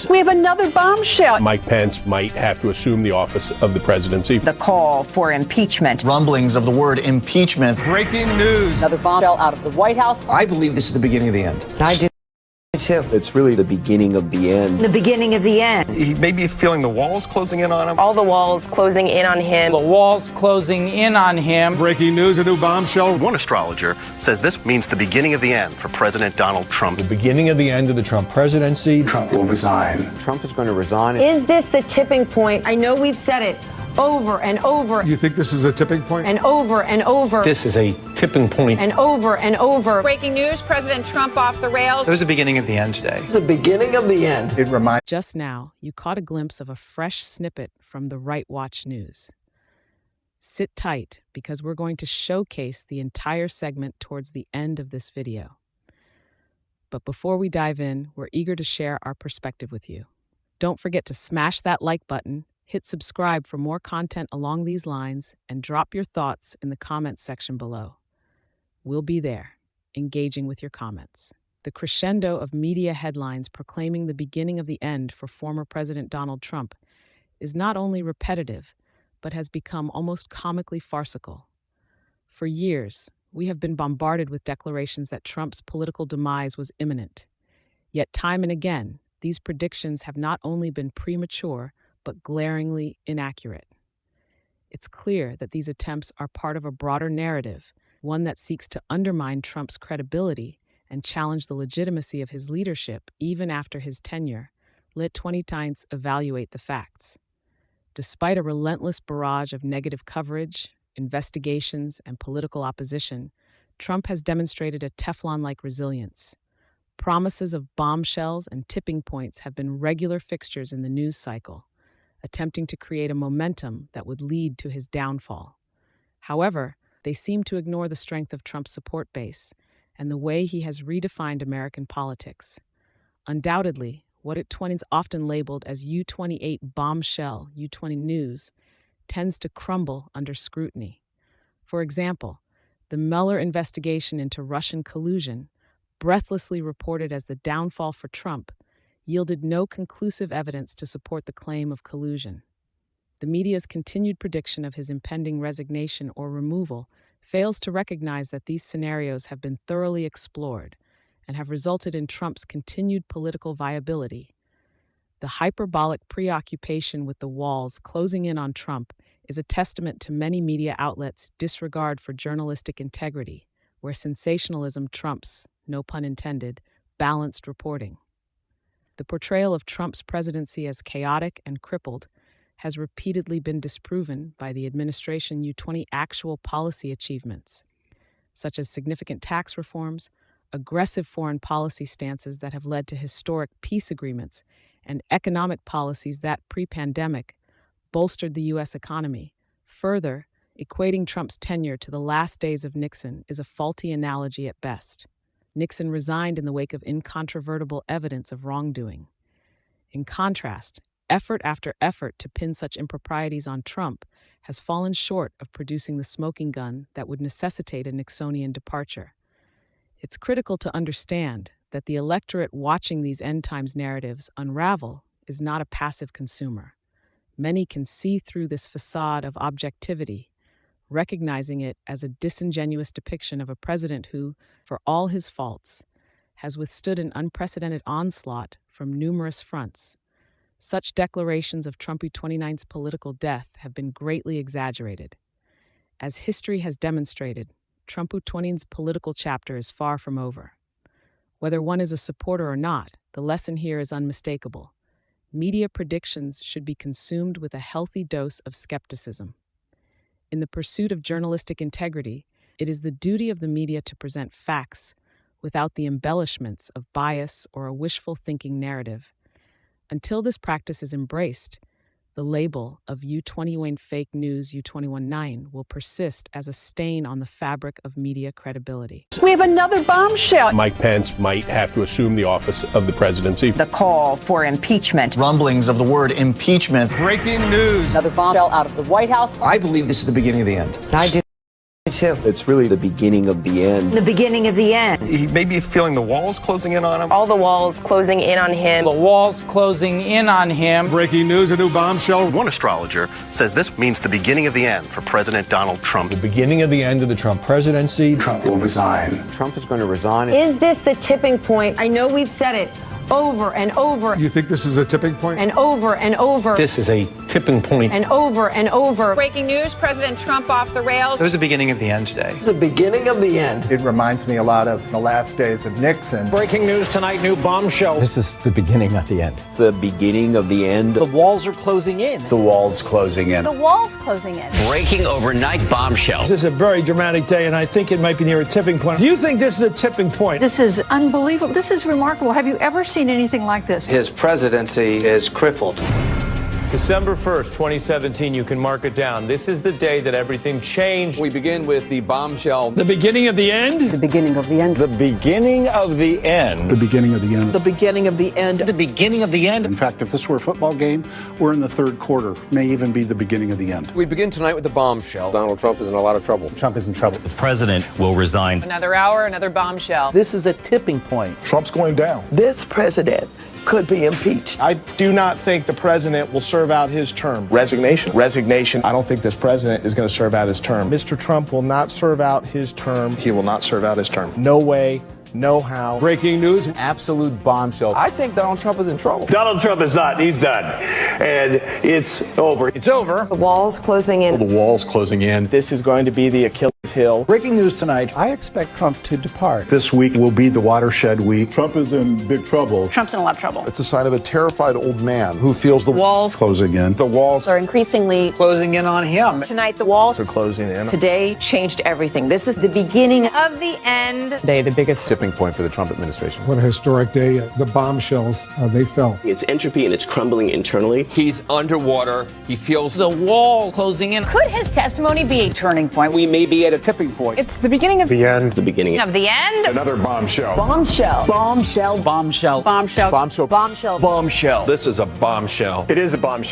We have another bombshell. Mike Pence might have to assume the office of the presidency. The call for impeachment. Rumblings of the word impeachment. Breaking news. Another bombshell out of the White House. I believe this is the beginning of the end. I do too. It's really the beginning of the end. The beginning of the end. He may be feeling the walls closing in on him. All the walls closing in on him. The walls closing in on him. Breaking news, a new bombshell. One astrologer says this means the beginning of the end for President Donald Trump. The beginning of the end of the Trump presidency. Trump will resign. Trump is going to resign. Is this the tipping point? I know we've said it over and over. You think this is a tipping point? And over and over. This is a tipping point. And over and over. Breaking news, President Trump off the rails. There's the beginning of the end today. The beginning of the end. It reminds. Just now, you caught a glimpse of a fresh snippet from the Right Watch News. Sit tight, because we're going to showcase the entire segment towards the end of this video. But before we dive in, we're eager to share our perspective with you. Don't forget to smash that like button, hit subscribe for more content along these lines, and drop your thoughts in the comments section below. We'll be there, engaging with your comments. The crescendo of media headlines proclaiming the beginning of the end for former President Donald Trump is not only repetitive, but has become almost comically farcical. For years, we have been bombarded with declarations that Trump's political demise was imminent. Yet time and again, these predictions have not only been premature, but glaringly inaccurate. It's clear that these attempts are part of a broader narrative, one that seeks to undermine Trump's credibility and challenge the legitimacy of his leadership even after his tenure. Let 20 evaluate the facts. Despite a relentless barrage of negative coverage, investigations, and political opposition, Trump has demonstrated a Teflon-like resilience. Promises of bombshells and tipping points have been regular fixtures in the news cycle, attempting to create a momentum that would lead to his downfall. However, they seem to ignore the strength of Trump's support base and the way he has redefined American politics. Undoubtedly, what U20s often labeled as U28 bombshell, U20 news, tends to crumble under scrutiny. For example, the Mueller investigation into Russian collusion, breathlessly reported as the downfall for Trump, yielded no conclusive evidence to support the claim of collusion. The media's continued prediction of his impending resignation or removal fails to recognize that these scenarios have been thoroughly explored and have resulted in Trump's continued political viability. The hyperbolic preoccupation with the walls closing in on Trump is a testament to many media outlets' disregard for journalistic integrity, where sensationalism trumps, no pun intended, balanced reporting. The portrayal of Trump's presidency as chaotic and crippled has repeatedly been disproven by the administration U20 actual policy achievements, such as significant tax reforms, aggressive foreign policy stances that have led to historic peace agreements, and economic policies that, pre-pandemic, bolstered the U.S. economy. Further, equating Trump's tenure to the last days of Nixon is a faulty analogy at best. Nixon resigned in the wake of incontrovertible evidence of wrongdoing. In contrast, effort after effort to pin such improprieties on Trump has fallen short of producing the smoking gun that would necessitate a Nixonian departure. It's critical to understand that the electorate watching these end times narratives unravel is not a passive consumer. Many can see through this facade of objectivity, recognizing it as a disingenuous depiction of a president who, for all his faults, has withstood an unprecedented onslaught from numerous fronts. Such declarations of Trump U29's political death have been greatly exaggerated. As history has demonstrated, Trump U20's political chapter is far from over. Whether one is a supporter or not, the lesson here is unmistakable. Media predictions should be consumed with a healthy dose of skepticism. In the pursuit of journalistic integrity, it is the duty of the media to present facts without the embellishments of bias or a wishful thinking narrative. Until this practice is embraced, the label of U21 fake news U21-9 will persist as a stain on the fabric of media credibility. We have another bombshell. Mike Pence might have to assume the office of the presidency. The call for impeachment. Rumblings of the word impeachment. Breaking news. Another bombshell out of the White House. I believe this is the beginning of the end. I do Too. It's really the beginning of the end. The beginning of the end. He may be feeling the walls closing in on him. All the walls closing in on him. The walls closing in on him. Breaking news, a new bombshell. One astrologer says this means the beginning of the end for President Donald Trump. The beginning of the end of the Trump presidency. Trump will resign. Trump is going to resign. Is this the tipping point? I know we've said it over and over You think this is a tipping point? and over and over This is a tipping point. and over and over. Breaking news, President Trump off the rails. It was the beginning of the end today. The beginning of the end. It reminds me a lot of the last days of Nixon. Breaking news tonight, new bombshell. This is the beginning of the end. The beginning of the end. The walls are closing in. The walls closing in. The walls closing in. Breaking overnight bombshells. This is a very dramatic day, and I think it might be near a tipping point. Do you think this is a tipping point? This is unbelievable. This is remarkable. Have you ever seen anything like this? His presidency is crippled. December 1st, 2017, you can mark it down. This is the day that everything changed. We begin with the bombshell. The beginning of the end? The beginning of the end. The beginning of the end. The beginning of the end. The beginning of the end. The beginning of the end. In fact, if this were a football game, we're in the third quarter. May even be the beginning of the end. We begin tonight with the bombshell. Donald Trump is in a lot of trouble. Trump is in trouble. The president will resign. Another hour, another bombshell. This is a tipping point. Trump's going down. This president could be impeached. I do not think the president will serve out his term. Resignation. I don't think this president is going to serve out his term. Mr. Trump will not serve out his term. He will not serve out his term. No way, no how. Breaking news. Absolute bombshell. I think Donald Trump is in trouble. Donald Trump is not. He's done. And it's over. It's over. The walls closing in. The walls closing in. This is going to be the Achilles heel. Breaking news tonight. I expect Trump to depart. This week will be the watershed week. Trump is in big trouble. Trump's in a lot of trouble. It's a sign of a terrified old man who feels the Walls Closing in. The walls are increasingly Closing in on him. tonight. The walls are closing in. today changed everything. This is the beginning of the end. Today, the biggest Tipping point for the Trump administration. What a historic day. The bombshells, they fell. It's entropy and it's crumbling internally. He's underwater. He feels the wall closing in. Could his testimony be a turning point? We may be at a tipping point. It's the beginning of The end. The beginning of the end. Another bombshell. Bombshell. bombshell. Bombshell. Bombshell. Bombshell. bombshell. This is a bombshell. It is a bombshell.